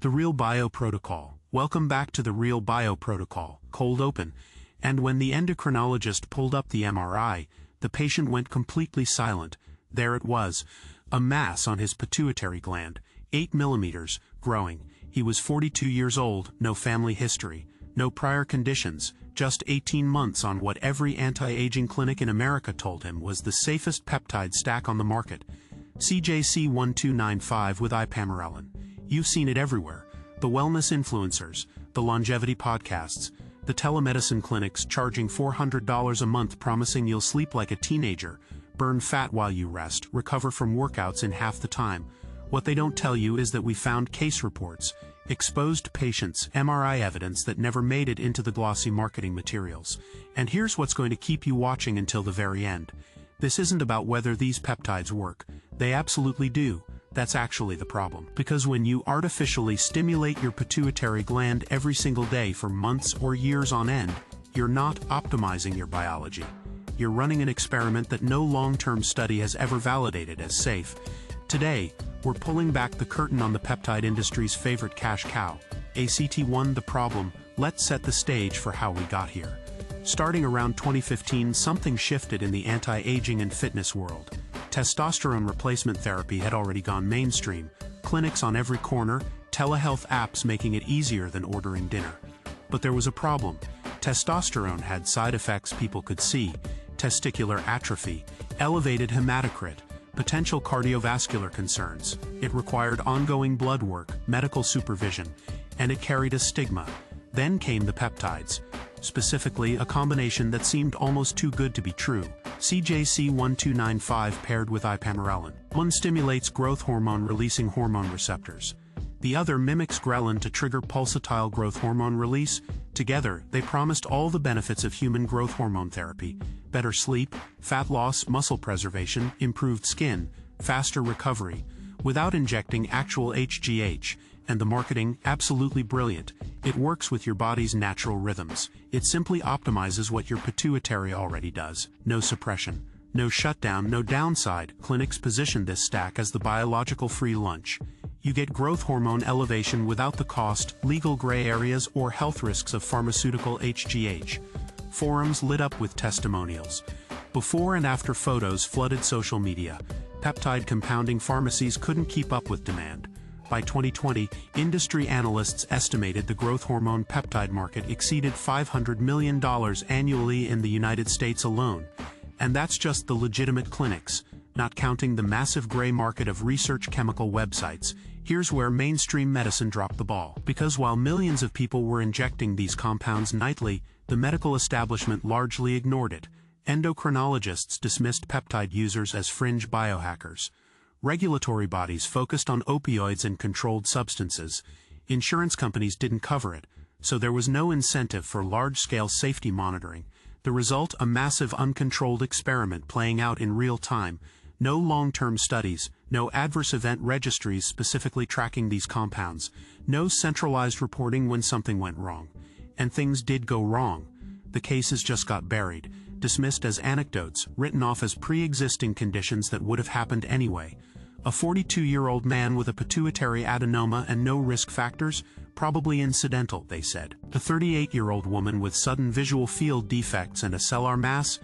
The Real Bio Protocol. Welcome back to the Real Bio Protocol, cold open. And when the endocrinologist pulled up the MRI, the patient went completely silent. There it was, a mass on his pituitary gland, 8 millimeters, growing. He was 42 years old, no family history, no prior conditions, just 18 months on what every anti-aging clinic in America told him was the safest peptide stack on the market. CJC-1295 with Ipamorelin. You've seen it everywhere. The wellness influencers, the longevity podcasts, the telemedicine clinics charging $400 a month promising you'll sleep like a teenager, burn fat while you rest, recover from workouts in half the time. What they don't tell you is that we found case reports, exposed patients, MRI evidence that never made it into the glossy marketing materials. And here's what's going to keep you watching until the very end. This isn't about whether these peptides work. They absolutely do. That's actually the problem. Because when you artificially stimulate your pituitary gland every single day for months or years on end, you're not optimizing your biology. You're running an experiment that no long-term study has ever validated as safe. Today, we're pulling back the curtain on the peptide industry's favorite cash cow, ACT1 the problem. Let's set the stage for how we got here. Starting around 2015, something shifted in the anti-aging and fitness world. Testosterone replacement therapy had already gone mainstream, clinics on every corner, telehealth apps making it easier than ordering dinner. But there was a problem. Testosterone had side effects people could see: testicular atrophy, elevated hematocrit, potential cardiovascular concerns. It required ongoing blood work, medical supervision, and it carried a stigma. Then came the peptides, specifically a combination that seemed almost too good to be true. CJC-1295 paired with Ipamorelin. One stimulates growth hormone-releasing hormone receptors. The other mimics ghrelin to trigger pulsatile growth hormone release. Together, they promised all the benefits of human growth hormone therapy: better sleep, fat loss, muscle preservation, improved skin, faster recovery, without injecting actual HGH. And the marketing, absolutely brilliant. It works with your body's natural rhythms. It simply optimizes what your pituitary already does. No suppression, no shutdown, no downside. Clinics position this stack as the biological free lunch. You get growth hormone elevation without the cost, legal gray areas, or health risks of pharmaceutical HGH. Forums lit up with testimonials. Before and after photos flooded social media. Peptide compounding pharmacies couldn't keep up with demand. By 2020, industry analysts estimated the growth hormone peptide market exceeded $500 million annually in the United States alone. And that's just the legitimate clinics, not counting the massive gray market of research chemical websites. Here's where mainstream medicine dropped the ball. Because while millions of people were injecting these compounds nightly, the medical establishment largely ignored it. Endocrinologists dismissed peptide users as fringe biohackers. Regulatory bodies focused on opioids and controlled substances. Insurance companies didn't cover it, so there was no incentive for large-scale safety monitoring. The result, a massive uncontrolled experiment playing out in real time. No long-term studies, no adverse event registries specifically tracking these compounds, no centralized reporting when something went wrong. And things did go wrong. The cases just got buried, dismissed as anecdotes, written off as pre-existing conditions that would have happened anyway. A 42-year-old man with a pituitary adenoma and no risk factors? Probably incidental, they said. The 38-year-old woman with sudden visual field defects and a cellular mass?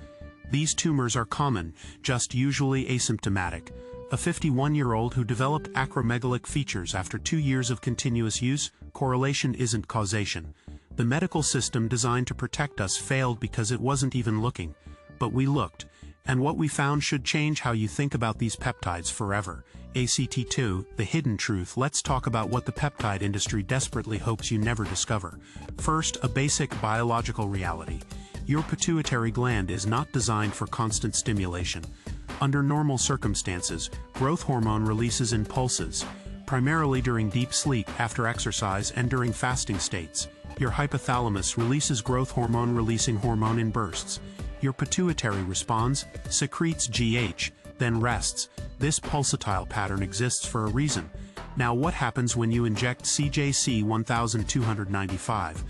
These tumors are common, just usually asymptomatic. A 51-year-old who developed acromegalic features after 2 years of continuous use? Correlation isn't causation. The medical system designed to protect us failed because it wasn't even looking. But we looked. And what we found should change how you think about these peptides forever. ACT2, the hidden truth. Let's talk about what the peptide industry desperately hopes you never discover. First, a basic biological reality. Your pituitary gland is not designed for constant stimulation. Under normal circumstances, growth hormone releases in pulses, primarily during deep sleep, after exercise, and during fasting states. Your hypothalamus releases growth hormone releasing hormone in bursts. Your pituitary responds, secretes GH, then rests. This pulsatile pattern exists for a reason. Now what happens when you inject CJC-1295?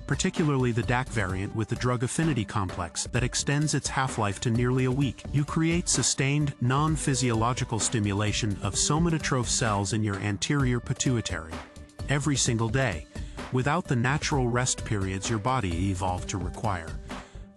Particularly the DAC variant with the drug affinity complex that extends its half-life to nearly a week. You create sustained, non-physiological stimulation of somatotroph cells in your anterior pituitary. every single day, without the natural rest periods your body evolved to require.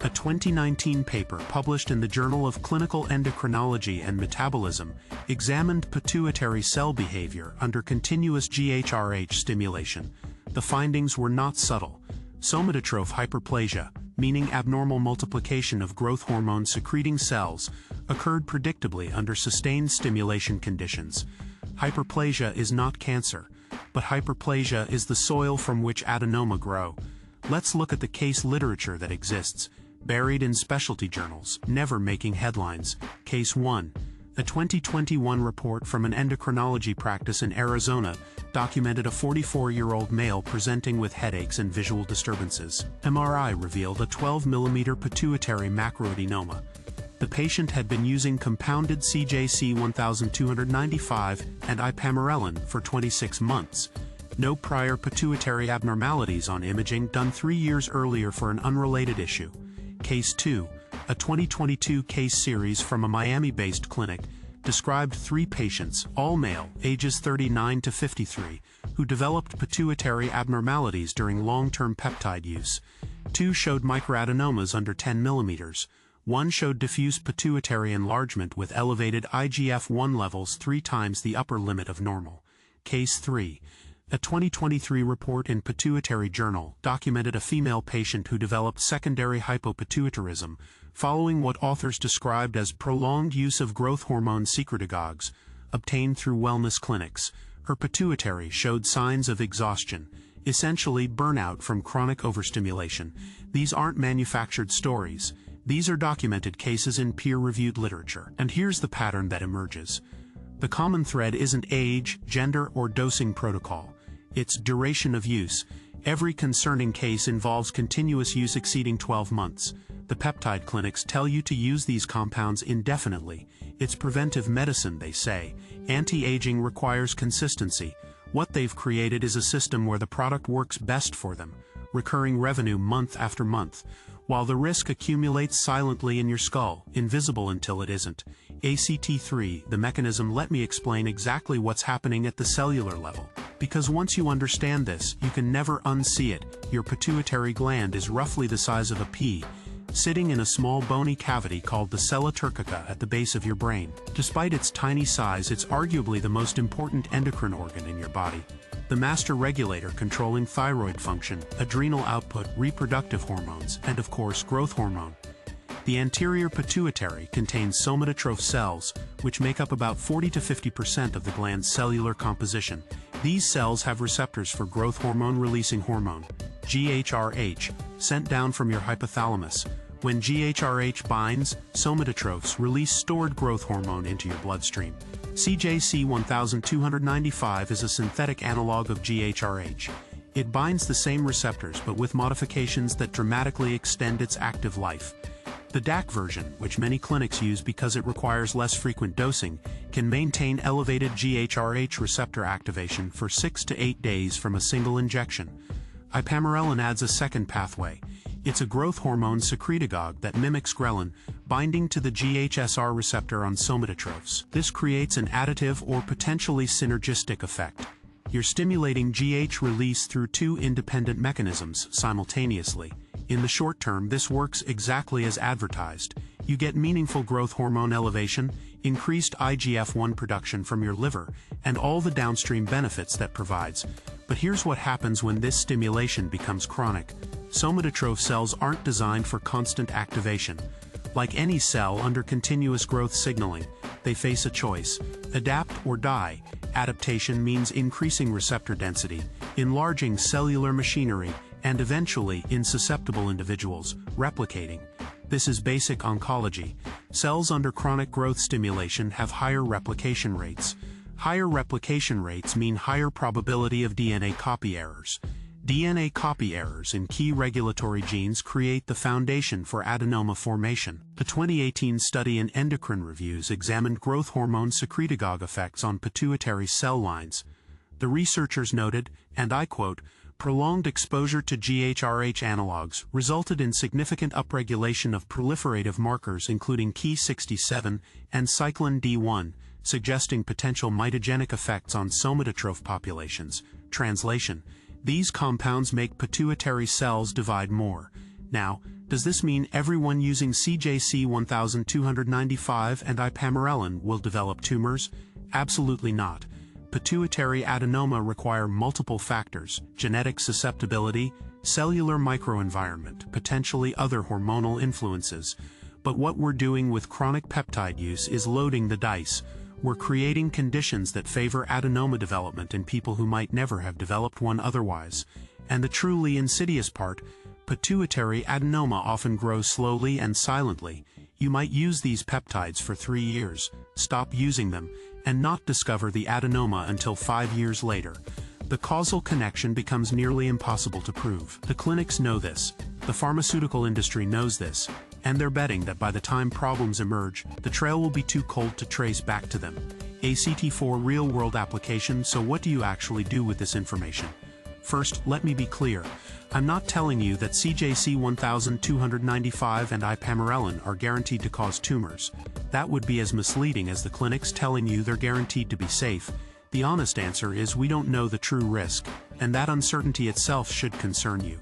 A 2019 paper published in the Journal of Clinical Endocrinology and Metabolism examined pituitary cell behavior under continuous GHRH stimulation. The findings were not subtle. Somatotroph hyperplasia, meaning abnormal multiplication of growth hormone secreting cells, occurred predictably under sustained stimulation conditions. Hyperplasia is not cancer, but hyperplasia is the soil from which adenoma grow. Let's look at the case literature that exists, buried in specialty journals, never making headlines. Case 1. A 2021 report from an endocrinology practice in Arizona documented a 44-year-old male presenting with headaches and visual disturbances. MRI revealed a 12 mm pituitary macroadenoma. The patient had been using compounded CJC-1295 and Ipamorelin for 26 months. No prior pituitary abnormalities on imaging done 3 years earlier for an unrelated issue. Case 2, a 2022 case series from a Miami-based clinic, described 3 patients, all male, ages 39 to 53, who developed pituitary abnormalities during long-term peptide use. 2 showed microadenomas under 10 mm. 1 showed diffuse pituitary enlargement with elevated IGF-1 levels 3 times the upper limit of normal. Case 3. A 2023 report in Pituitary Journal documented a female patient who developed secondary hypopituitarism following what authors described as prolonged use of growth hormone secretagogues obtained through wellness clinics. Her pituitary showed signs of exhaustion, essentially burnout from chronic overstimulation. These aren't manufactured stories. These are documented cases in peer-reviewed literature. And here's the pattern that emerges. The common thread isn't age, gender, or dosing protocol. It's duration of use. Every concerning case involves continuous use exceeding 12 months. The peptide clinics tell you to use these compounds indefinitely. It's preventive medicine, they say. Anti-aging requires consistency. What they've created is a system where the product works best for them, recurring revenue month after month, while the risk accumulates silently in your skull, invisible until it isn't. ACT3, the mechanism. Let me explain exactly what's happening at the cellular level. Because once you understand this, you can never unsee it. Your pituitary gland is roughly the size of a pea, sitting in a small bony cavity called the sella turcica at the base of your brain. Despite its tiny size, it's arguably the most important endocrine organ in your body. The master regulator controlling thyroid function, adrenal output, reproductive hormones, and of course growth hormone. The anterior pituitary contains somatotroph cells, which make up about 40 to 50% of the gland's cellular composition. These cells have receptors for growth hormone-releasing hormone, GHRH, sent down from your hypothalamus. When GHRH binds, somatotrophs release stored growth hormone into your bloodstream. CJC-1295 is a synthetic analog of GHRH. It binds the same receptors but with modifications that dramatically extend its active life. The DAC version, which many clinics use because it requires less frequent dosing, can maintain elevated GHRH receptor activation for 6 to 8 days from a single injection. Ipamorelin adds a second pathway. It's a growth hormone secretagogue that mimics ghrelin, binding to the GHSR receptor on somatotrophs. This creates an additive or potentially synergistic effect. You're stimulating GH release through 2 independent mechanisms simultaneously. In the short term, this works exactly as advertised. You get meaningful growth hormone elevation, increased IGF-1 production from your liver, and all the downstream benefits that provides. But here's what happens when this stimulation becomes chronic. Somatotroph cells aren't designed for constant activation. Like any cell under continuous growth signaling, they face a choice: adapt or die. Adaptation means increasing receptor density, enlarging cellular machinery, and eventually, in susceptible individuals, replicating. This is basic oncology. Cells under chronic growth stimulation have higher replication rates. Higher replication rates mean higher probability of DNA copy errors. DNA copy errors in key regulatory genes create the foundation for adenoma formation. A 2018 study in Endocrine Reviews examined growth hormone secretagogue effects on pituitary cell lines. The researchers noted, and I quote, "Prolonged exposure to GHRH analogs resulted in significant upregulation of proliferative markers including Ki67 and cyclin D1, suggesting potential mitogenic effects on somatotroph populations. Translation: these compounds make pituitary cells divide more. Now, does this mean everyone using CJC-1295 and Ipamorelin will develop tumors? Absolutely not. Pituitary adenoma require multiple factors: genetic susceptibility, cellular microenvironment, potentially other hormonal influences. But what we're doing with chronic peptide use is loading the dice. We're creating conditions that favor adenoma development in people who might never have developed one otherwise. And the truly insidious part: pituitary adenoma often grows slowly and silently. You might use these peptides for 3 years, stop using them, and not discover the adenoma until 5 years later. The causal connection becomes nearly impossible to prove. The clinics know this, the pharmaceutical industry knows this, and they're betting that by the time problems emerge, the trail will be too cold to trace back to them. ACT4 real-world application. So what do you actually do with this information? First, let me be clear. I'm not telling you that CJC-1295 and Ipamorelin are guaranteed to cause tumors. That would be as misleading as the clinics telling you they're guaranteed to be safe. The honest answer is we don't know the true risk, and that uncertainty itself should concern you.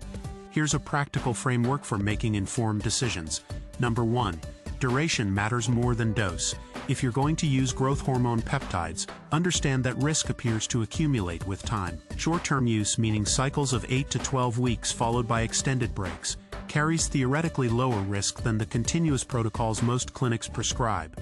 Here's a practical framework for making informed decisions. Number 1. Duration matters more than dose. If you're going to use growth hormone peptides, understand that risk appears to accumulate with time. Short-term use, meaning cycles of 8 to 12 weeks followed by extended breaks, carries theoretically lower risk than the continuous protocols most clinics prescribe.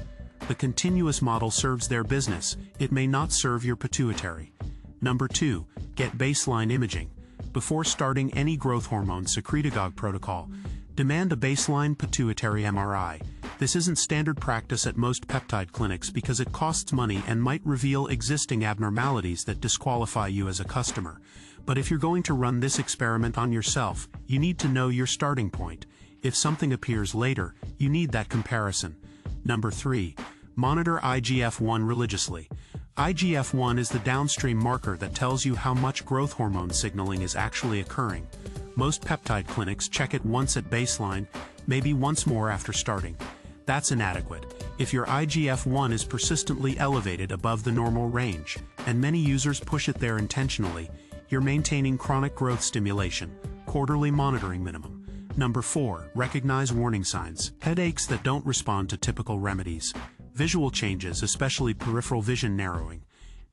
The continuous model serves their business, it may not serve your pituitary. Number 2. Get baseline imaging. Before starting any growth hormone secretagogue protocol, demand a baseline pituitary MRI. This isn't standard practice at most peptide clinics because it costs money and might reveal existing abnormalities that disqualify you as a customer. But if you're going to run this experiment on yourself, you need to know your starting point. If something appears later, you need that comparison. Number 3. Monitor IGF-1 religiously. IGF-1 is the downstream marker that tells you how much growth hormone signaling is actually occurring. Most peptide clinics check it once at baseline, maybe once more after starting. That's inadequate. If your IGF-1 is persistently elevated above the normal range, and many users push it there intentionally, you're maintaining chronic growth stimulation. Quarterly monitoring minimum. Number 4. Recognize warning signs. Headaches that don't respond to typical remedies. Visual changes, especially peripheral vision narrowing.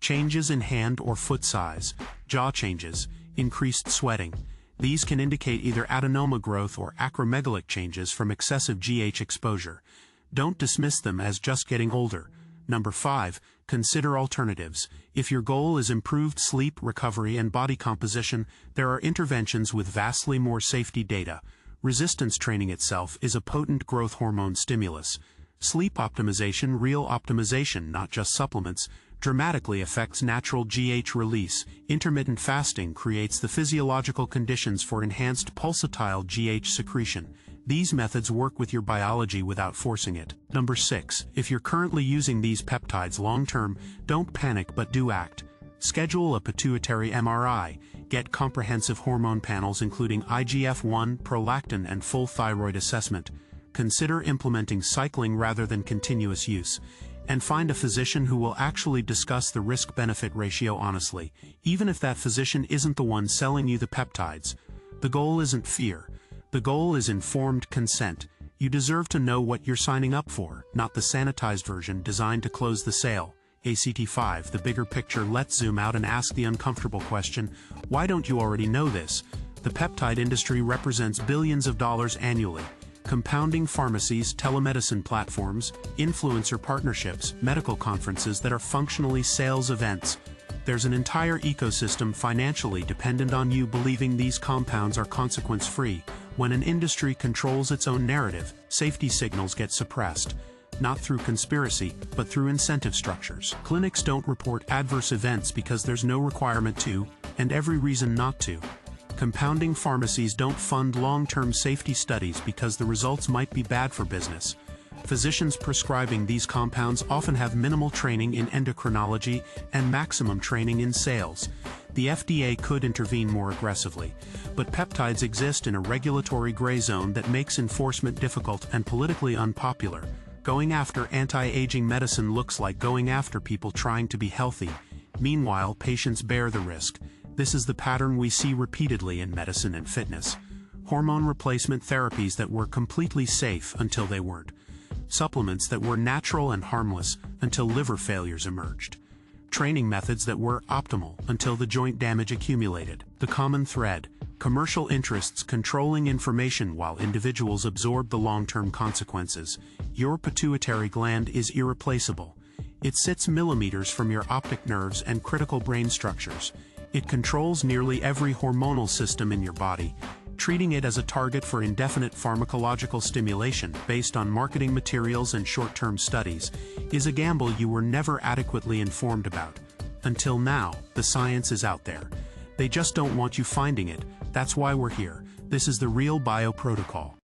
Changes in hand or foot size. Jaw changes. Increased sweating. These can indicate either adenoma growth or acromegalic changes from excessive GH exposure. Don't dismiss them as just getting older. Number 5. Consider alternatives. If your goal is improved sleep, recovery, and body composition, there are interventions with vastly more safety data. Resistance training itself is a potent growth hormone stimulus. Sleep optimization, real optimization, not just supplements, dramatically affects natural GH release. Intermittent fasting creates the physiological conditions for enhanced pulsatile GH secretion. These methods work with your biology without forcing it. Number 6. If you're currently using these peptides long-term, don't panic but do act. Schedule a pituitary MRI. Get comprehensive hormone panels including IGF-1, prolactin, and full thyroid assessment. Consider implementing cycling rather than continuous use. And find a physician who will actually discuss the risk-benefit ratio honestly, even if that physician isn't the one selling you the peptides. The goal isn't fear. The goal is informed consent. You deserve to know what you're signing up for, not the sanitized version designed to close the sale. ACT5, the bigger picture. Let's zoom out and ask the uncomfortable question: why don't you already know this? The peptide industry represents billions of dollars annually. Compounding pharmacies, telemedicine platforms, influencer partnerships, medical conferences that are functionally sales events. There's an entire ecosystem financially dependent on you believing these compounds are consequence-free. When an industry controls its own narrative, safety signals get suppressed. Not through conspiracy, but through incentive structures. Clinics don't report adverse events because there's no requirement to, and every reason not to. Compounding pharmacies don't fund long-term safety studies because the results might be bad for business. Physicians prescribing these compounds often have minimal training in endocrinology and maximum training in sales. The FDA could intervene more aggressively, but peptides exist in a regulatory gray zone that makes enforcement difficult and politically unpopular. Going after anti-aging medicine looks like going after people trying to be healthy. Meanwhile, patients bear the risk. This is the pattern we see repeatedly in medicine and fitness. Hormone replacement therapies that were completely safe until they weren't. Supplements that were natural and harmless until liver failures emerged. Training methods that were optimal until the joint damage accumulated. The common thread: commercial interests controlling information while individuals absorb the long-term consequences. Your pituitary gland is irreplaceable. It sits millimeters from your optic nerves and critical brain structures. It controls nearly every hormonal system in your body. Treating it as a target for indefinite pharmacological stimulation based on marketing materials and short-term studies is a gamble you were never adequately informed about. Until now, the science is out there. They just don't want you finding it. That's why we're here. This is the Real Bio Protocol.